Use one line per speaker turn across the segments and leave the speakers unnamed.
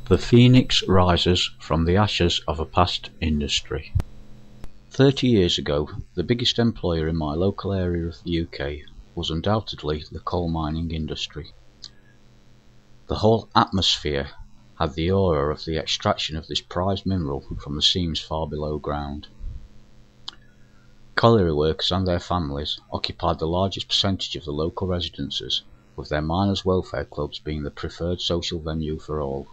The phoenix rises from the ashes of a past industry. 30 years ago, the biggest employer in my local area of the UK was undoubtedly the coal mining industry. The whole atmosphere had the aura of the extraction of this prized mineral from the seams far below ground. Colliery workers and their families occupied the largest percentage of the local residences, with their miners' welfare clubs being the preferred social venue for all.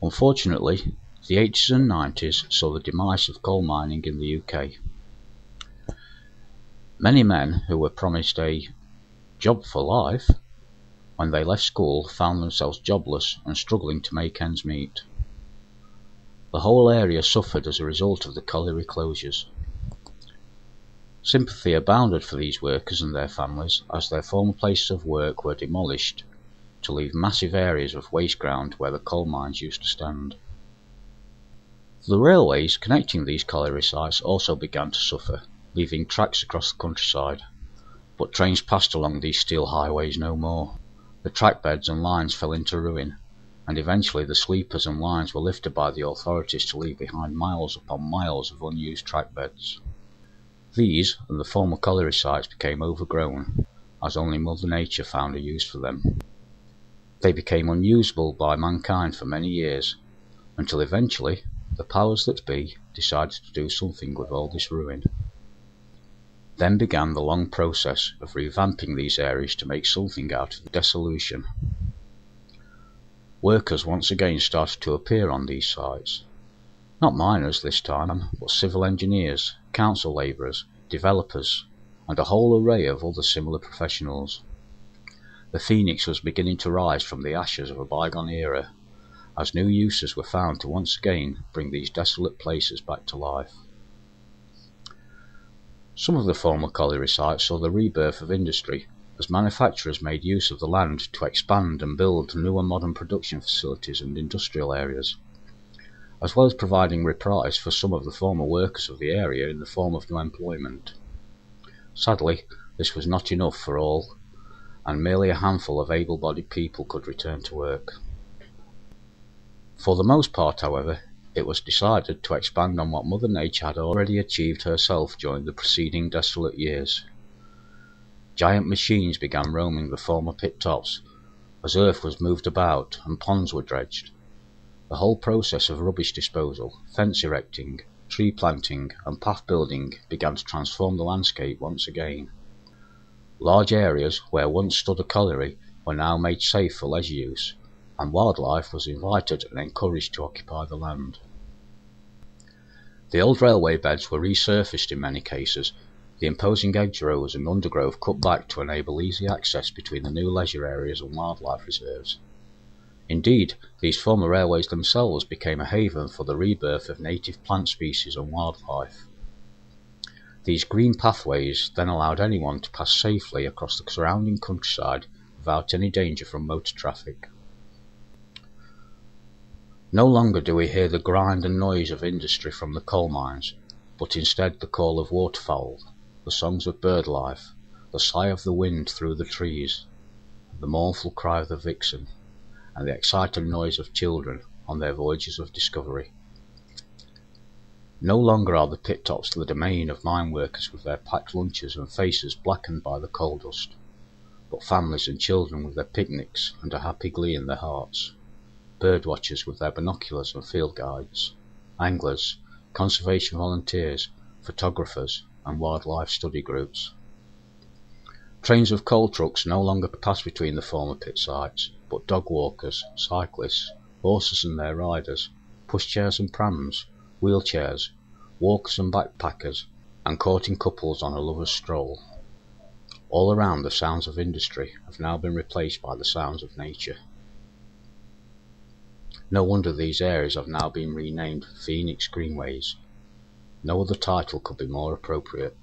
Unfortunately, the 80s and 90s saw the demise of coal mining in the UK. Many men who were promised a job for life, when they left school, found themselves jobless and struggling to make ends meet. The whole area suffered as a result of the colliery closures. Sympathy abounded for these workers and their families as their former places of work were demolished to leave massive areas of waste ground where the coal mines used to stand. The railways connecting these colliery sites also began to suffer, leaving tracks across the countryside, but trains passed along these steel highways no more. The track beds and lines fell into ruin, and eventually the sleepers and lines were lifted by the authorities to leave behind miles upon miles of unused track beds. These and the former colliery sites became overgrown, as only Mother Nature found a use for them. They became unusable by mankind for many years, until eventually the powers that be decided to do something with all this ruin. Then began the long process of revamping these areas to make something out of the dissolution. Workers once again started to appear on these sites. Not miners this time, but civil engineers, council labourers, developers, and a whole array of other similar professionals. The phoenix was beginning to rise from the ashes of a bygone era, as new uses were found to once again bring these desolate places back to life. Some of the former colliery sites saw the rebirth of industry, as manufacturers made use of the land to expand and build new and modern production facilities and industrial areas, as well as providing reprise for some of the former workers of the area in the form of new employment. Sadly, this was not enough for all, and merely a handful of able-bodied people could return to work. For the most part, however, it was decided to expand on what Mother Nature had already achieved herself during the preceding desolate years. Giant machines began roaming the former pit tops, as earth was moved about and ponds were dredged. The whole process of rubbish disposal, fence erecting, tree planting and path building began to transform the landscape once again. Large areas where once stood a colliery were now made safe for leisure use, and wildlife was invited and encouraged to occupy the land. The old railway beds were resurfaced in many cases, the imposing hedgerows and undergrowth cut back to enable easy access between the new leisure areas and wildlife reserves. Indeed, these former railways themselves became a haven for the rebirth of native plant species and wildlife. These green pathways then allowed anyone to pass safely across the surrounding countryside without any danger from motor traffic. No longer do we hear the grind and noise of industry from the coal mines, but instead the call of waterfowl, the songs of bird life, the sigh of the wind through the trees, the mournful cry of the vixen, and the excited noise of children on their voyages of discovery. No longer are the pit tops the domain of mine workers with their packed lunches and faces blackened by the coal dust, but families and children with their picnics and a happy glee in their hearts, bird watchers with their binoculars and field guides, anglers, conservation volunteers, photographers and wildlife study groups. Trains of coal trucks no longer pass between the former pit sites, but dog walkers, cyclists, horses and their riders, pushchairs and prams, wheelchairs, walkers and backpackers, and courting couples on a lover's stroll. All around, the sounds of industry have now been replaced by the sounds of nature. No wonder these areas have now been renamed Phoenix Greenways. No other title could be more appropriate.